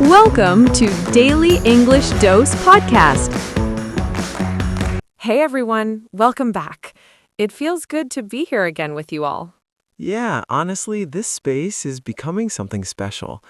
Welcome to Daily English Dose Podcast. Hey everyone, welcome back. It feels good to be here again with you all. Yeah, honestly, this space is becoming something special.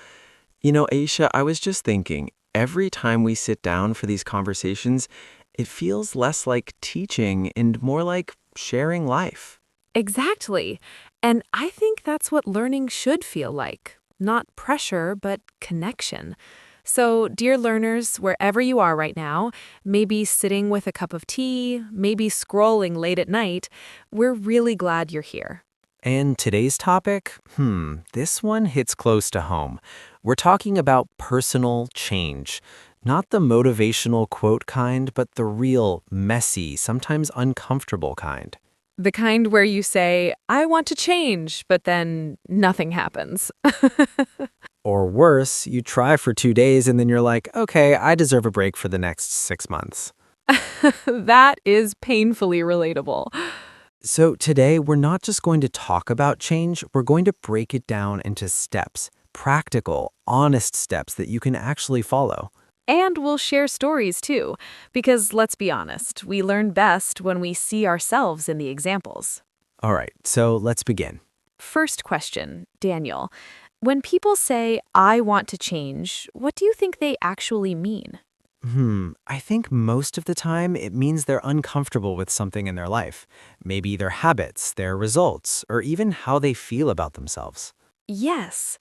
Aisha, I was just thinking, every time we sit down for these conversations, it feels less like teaching and more like sharing life. Exactly. And I think that's what learning should feel like. Not pressure, but connection. So, dear learners, wherever you are right now, maybe sitting with a cup of tea, maybe scrolling late at night, we're really glad you're here. And today's topic? This one hits close to home. We're talking about personal change. Not the motivational quote kind, but the real, messy, sometimes uncomfortable kind. The kind where you say, I want to change, but then nothing happens. Or worse, you try for 2 days and then you're like, okay, I deserve a break for the next 6 months. That is painfully relatable. So today, we're not just going to talk about change, we're going to break it down into steps, practical, honest steps that you can actually follow. And we'll share stories too, because let's be honest, we learn best when we see ourselves in the examples. All right, so let's begin. First question, Daniel. When people say, I want to change, what do you think they actually mean? I think most of the time it means they're uncomfortable with something in their life. Maybe their habits, their results, or even how they feel about themselves. Yes.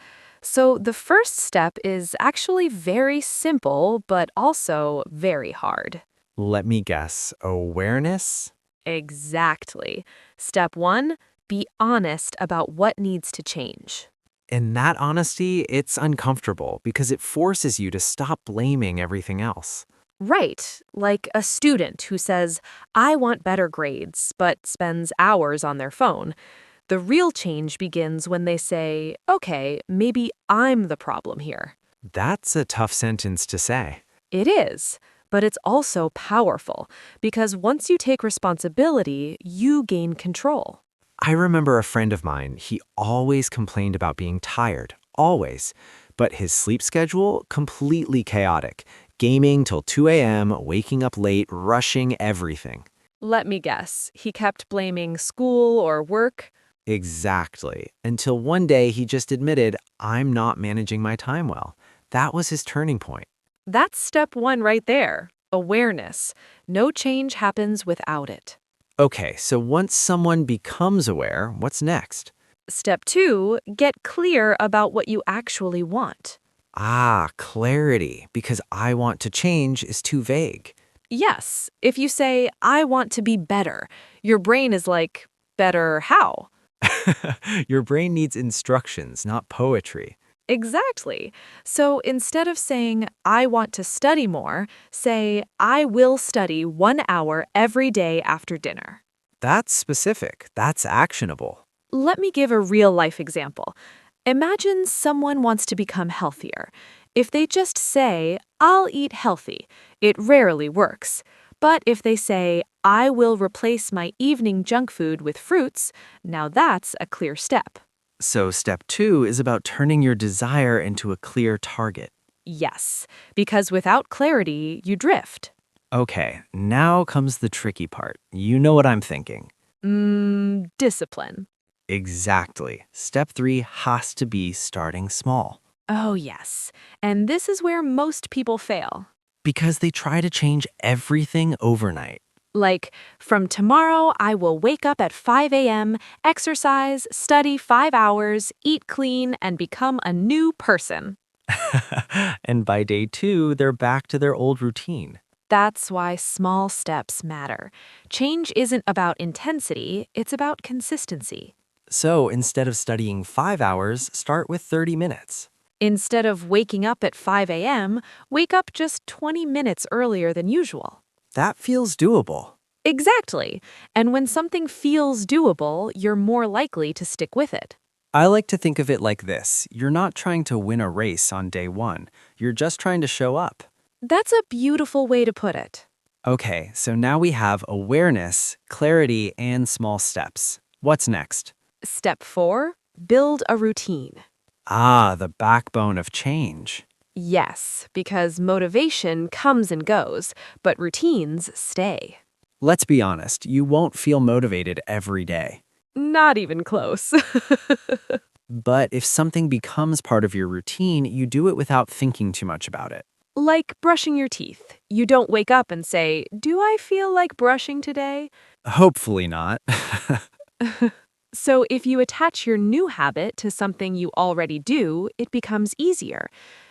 So the first step is actually very simple, but also very hard. Let me guess, awareness? Exactly. Step one, be honest about what needs to change. In that honesty, it's uncomfortable because it forces you to stop blaming everything else. Right, like a student who says, I want better grades, but spends hours on their phone. The real change begins when they say, okay, maybe I'm the problem here. That's a tough sentence to say. It is, but it's also powerful because once you take responsibility, you gain control. I remember a friend of mine, he always complained about being tired, always. But his sleep schedule, completely chaotic. Gaming till 2 a.m., waking up late, rushing everything. Let me guess, he kept blaming school or work. Exactly. Until one day he just admitted, I'm not managing my time well. That was his turning point. That's step one right there, awareness. No change happens without it. Okay, so once someone becomes aware, what's next? Step two, get clear about what you actually want. Clarity, because I want to change is too vague. Yes, if you say, I want to be better, your brain is like, better how? Your brain needs instructions, not poetry. Exactly. So instead of saying, I want to study more, say, I will study 1 hour every day after dinner. That's specific. That's actionable. Let me give a real life example. Imagine someone wants to become healthier. If they just say, I'll eat healthy, it rarely works. But if they say, I will replace my evening junk food with fruits, now that's a clear step. So, step two is about turning your desire into a clear target. Yes, because without clarity, you drift. Okay, now comes the tricky part. You know what I'm thinking. Discipline. Exactly. Step three has to be starting small. Oh, yes. And this is where most people fail. Because they try to change everything overnight. Like, from tomorrow, I will wake up at 5 a.m., exercise, study 5 hours, eat clean, and become a new person. And by day two, they're back to their old routine. That's why small steps matter. Change isn't about intensity, it's about consistency. So, instead of studying 5 hours, start with 30 minutes. Instead of waking up at 5 a.m., wake up just 20 minutes earlier than usual. That feels doable. Exactly. And when something feels doable, you're more likely to stick with it. I like to think of it like this. You're not trying to win a race on day one. You're just trying to show up. That's a beautiful way to put it. Okay, so now we have awareness, clarity, and small steps. What's next? Step 4, build a routine. The backbone of change. Yes, because motivation comes and goes, but routines stay. Let's be honest, you won't feel motivated every day. Not even close. But if something becomes part of your routine, you do it without thinking too much about it. Like brushing your teeth. You don't wake up and say, "Do I feel like brushing today?" Hopefully not. So if you attach your new habit to something you already do, it becomes easier.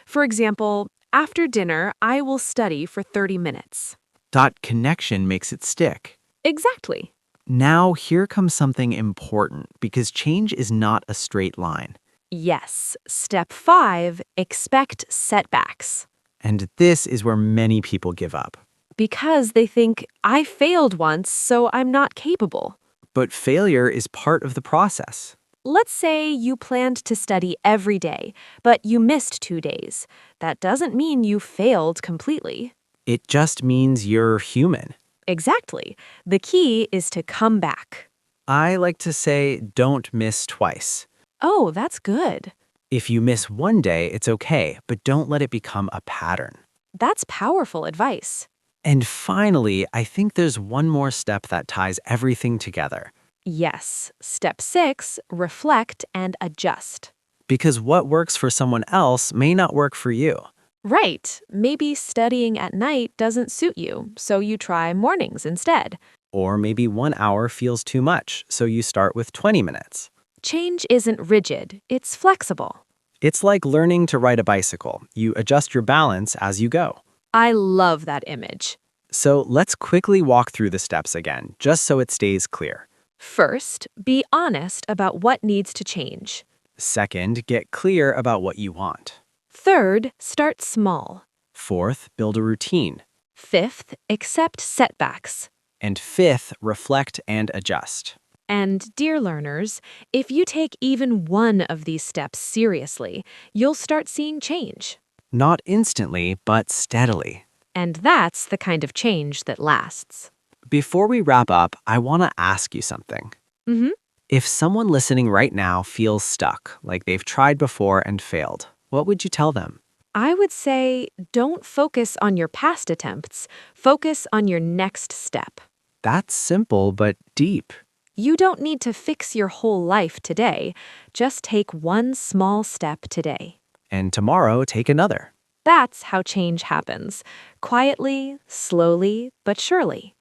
For example, after dinner, I will study for 30 minutes. Dot connection makes it stick. Exactly. Now, here comes something important because change is not a straight line. Yes. Step 5, expect setbacks. And this is where many people give up. Because they think, I failed once, so I'm not capable. But failure is part of the process. Let's say you planned to study every day, but you missed 2 days. That doesn't mean you failed completely. It just means you're human. Exactly. The key is to come back. I like to say, don't miss twice. Oh, that's good. If you miss one day, it's okay, but don't let it become a pattern. That's powerful advice. And finally, I think there's one more step that ties everything together. Yes. Step 6, reflect and adjust. Because what works for someone else may not work for you. Right. Maybe studying at night doesn't suit you, so you try mornings instead. Or maybe 1 hour feels too much, so you start with 20 minutes. Change isn't rigid, it's flexible. It's like learning to ride a bicycle. You adjust your balance as you go. I love that image. So let's quickly walk through the steps again, just so it stays clear. First, be honest about what needs to change. Second, get clear about what you want. Third, start small. Fourth, build a routine. Fifth, accept setbacks. And fifth, reflect and adjust. And, dear learners, if you take even one of these steps seriously, you'll start seeing change. Not instantly, but steadily. And that's the kind of change that lasts. Before we wrap up, I want to ask you something. Mm-hmm. If someone listening right now feels stuck, like they've tried before and failed, what would you tell them? I would say don't focus on your past attempts, focus on your next step. That's simple but deep. You don't need to fix your whole life today, just take one small step today. And tomorrow, take another. That's how change happens, quietly, slowly, but surely.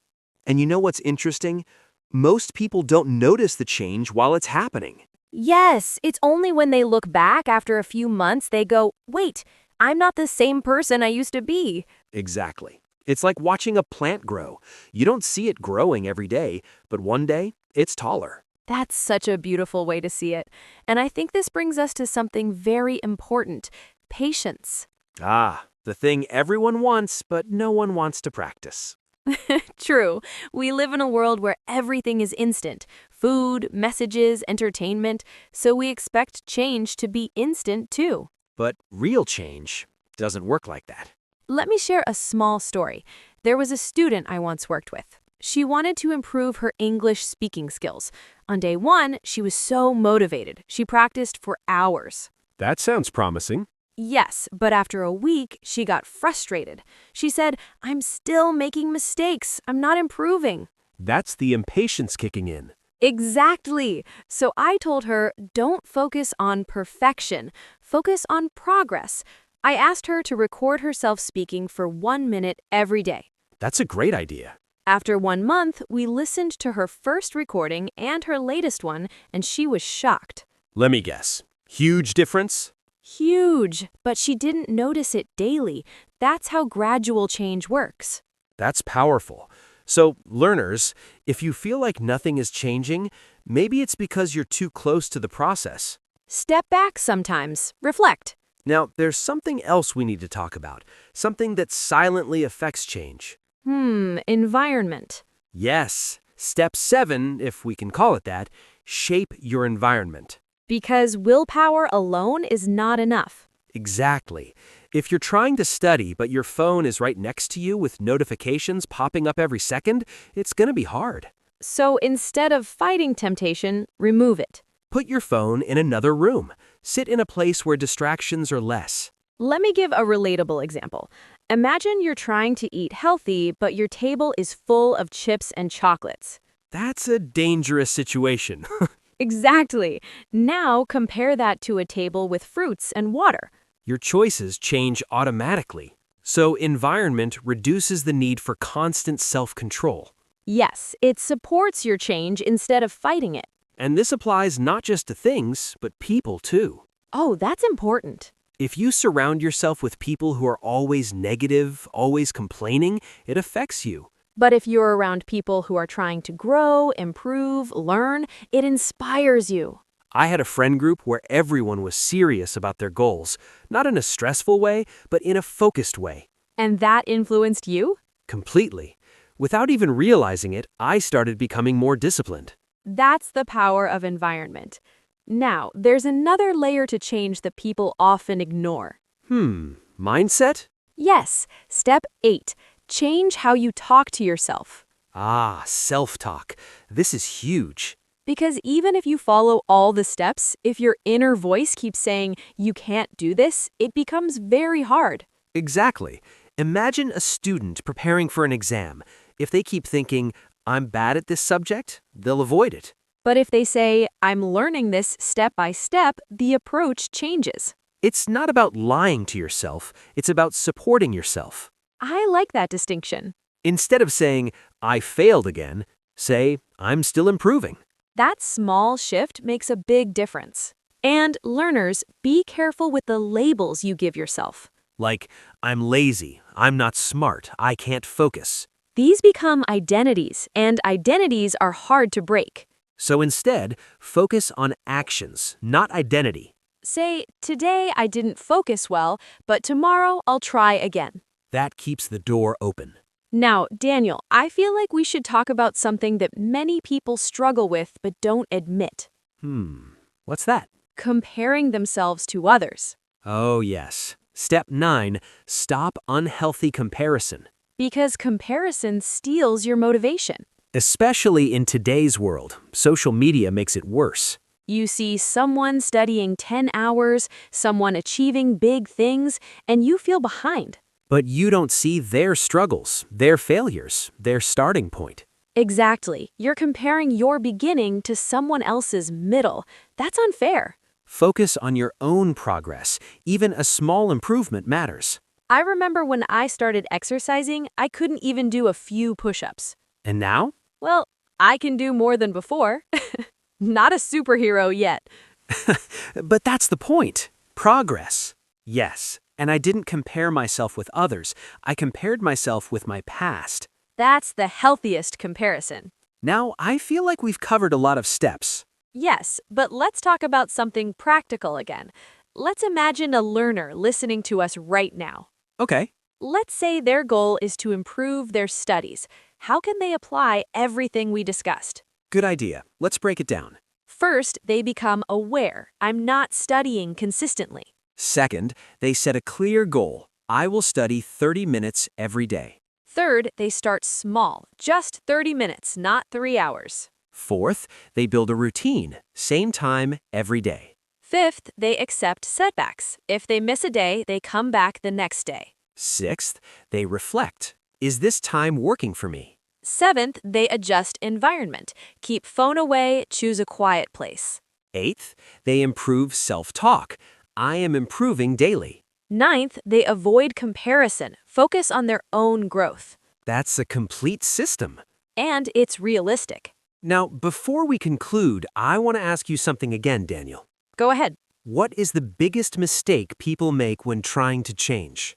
And you know what's interesting? Most people don't notice the change while it's happening. Yes, it's only when they look back after a few months they go, wait, I'm not the same person I used to be. Exactly. It's like watching a plant grow. You don't see it growing every day, but one day, it's taller. That's such a beautiful way to see it. And I think this brings us to something very important, patience. Ah, the thing everyone wants, but no one wants to practice. True, we live in a world where everything is instant. Food, messages, entertainment, so we expect change to be instant too. But real change doesn't work like that. Let me share a small story. There was a student I once worked with. She wanted to improve her English speaking skills. On day 1, she was so motivated. She practiced for hours. That sounds promising. Yes, but after a week, she got frustrated. She said, I'm still making mistakes. I'm not improving. That's the impatience kicking in. Exactly. So I told her, don't focus on perfection. Focus on progress. I asked her to record herself speaking for 1 minute every day. That's a great idea. After 1 month, we listened to her first recording and her latest one, and she was shocked. Let me guess. Huge difference? Huge, but she didn't notice it daily. That's how gradual change works. That's powerful. So, learners, if you feel like nothing is changing, maybe it's because you're too close to the process. Step back sometimes. Reflect. Now, there's something else we need to talk about, something that silently affects change. Environment. Yes, step 7, if we can call it that, shape your environment. Because willpower alone is not enough. Exactly. If you're trying to study but your phone is right next to you with notifications popping up every second, it's going to be hard. So instead of fighting temptation, remove it. Put your phone in another room. Sit in a place where distractions are less. Let me give a relatable example. Imagine you're trying to eat healthy, but your table is full of chips and chocolates. That's a dangerous situation. Exactly. Now compare that to a table with fruits and water. Your choices change automatically. So environment reduces the need for constant self-control. Yes, it supports your change instead of fighting it. And this applies not just to things, but people too. Oh, that's important. If you surround yourself with people who are always negative, always complaining, it affects you. But if you're around people who are trying to grow, improve, learn, it inspires you. I had a friend group where everyone was serious about their goals, not in a stressful way, but in a focused way. And that influenced you? Completely. Without even realizing it, I started becoming more disciplined. That's the power of environment. Now, there's another layer to change that people often ignore. Mindset? Yes, step 8. Change how you talk to yourself. Ah, self-talk. This is huge. Because even if you follow all the steps, if your inner voice keeps saying, you can't do this, it becomes very hard. Exactly. Imagine a student preparing for an exam. If they keep thinking, I'm bad at this subject, they'll avoid it. But if they say, I'm learning this step by step, the approach changes. It's not about lying to yourself, it's about supporting yourself. I like that distinction. Instead of saying, I failed again, say, I'm still improving. That small shift makes a big difference. And learners, be careful with the labels you give yourself. Like, I'm lazy, I'm not smart, I can't focus. These become identities, and identities are hard to break. So instead, focus on actions, not identity. Say, today I didn't focus well, but tomorrow I'll try again. That keeps the door open. Now, Daniel, I feel like we should talk about something that many people struggle with but don't admit. What's that? Comparing themselves to others. Oh, yes. Step 9, stop unhealthy comparison. Because comparison steals your motivation. Especially in today's world, social media makes it worse. You see someone studying 10 hours, someone achieving big things, and you feel behind. But you don't see their struggles, their failures, their starting point. Exactly. You're comparing your beginning to someone else's middle. That's unfair. Focus on your own progress. Even a small improvement matters. I remember when I started exercising, I couldn't even do a few push-ups. And now? Well, I can do more than before. Not a superhero yet. But that's the point. Progress. Yes. And I didn't compare myself with others. I compared myself with my past. That's the healthiest comparison. Now, I feel like we've covered a lot of steps. Yes, but let's talk about something practical again. Let's imagine a learner listening to us right now. Okay. Let's say their goal is to improve their studies. How can they apply everything we discussed? Good idea. Let's break it down. First, they become aware. I'm not studying consistently. Second, they set a clear goal. I will study 30 minutes every day. Third, they start small, just 30 minutes, not 3 hours. Fourth, they build a routine, same time every day. Fifth, they accept setbacks. If they miss a day, they come back the next day. Sixth, they reflect. Is this time working for me? Seventh, they adjust environment. Keep phone away, choose a quiet place. Eighth, they improve self-talk. I am improving daily. Ninth, they avoid comparison, focus on their own growth. That's a complete system. And it's realistic. Now, before we conclude, I want to ask you something again, Daniel. Go ahead. What is the biggest mistake people make when trying to change?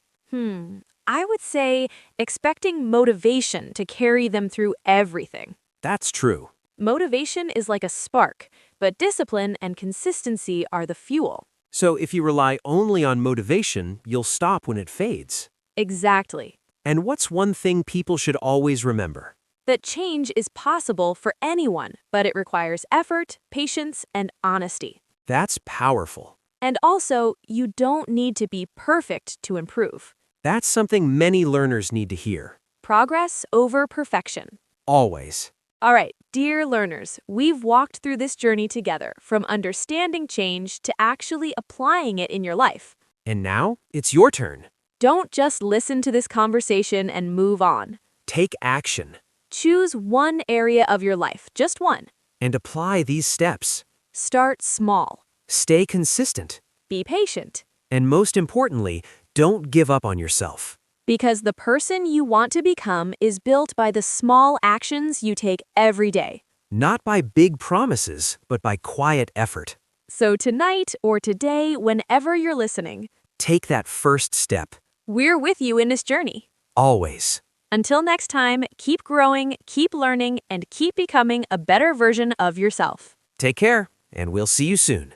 I would say expecting motivation to carry them through everything. That's true. Motivation is like a spark, but discipline and consistency are the fuel. So if you rely only on motivation, you'll stop when it fades. Exactly. And what's one thing people should always remember? That change is possible for anyone, but it requires effort, patience, and honesty. That's powerful. And also, you don't need to be perfect to improve. That's something many learners need to hear. Progress over perfection. Always. All right, dear learners, we've walked through this journey together from understanding change to actually applying it in your life. And now, it's your turn. Don't just listen to this conversation and move on. Take action Choose one area of your life, just one. and apply these steps. Start small. Stay consistent. Be patient. And most importantly, don't give up on yourself. Because the person you want to become is built by the small actions you take every day. Not by big promises, but by quiet effort. So tonight or today, whenever you're listening, Take that first step. we're with you in this journey. Always. Until next time, keep growing, keep learning, and keep becoming a better version of yourself. Take care, and we'll see you soon.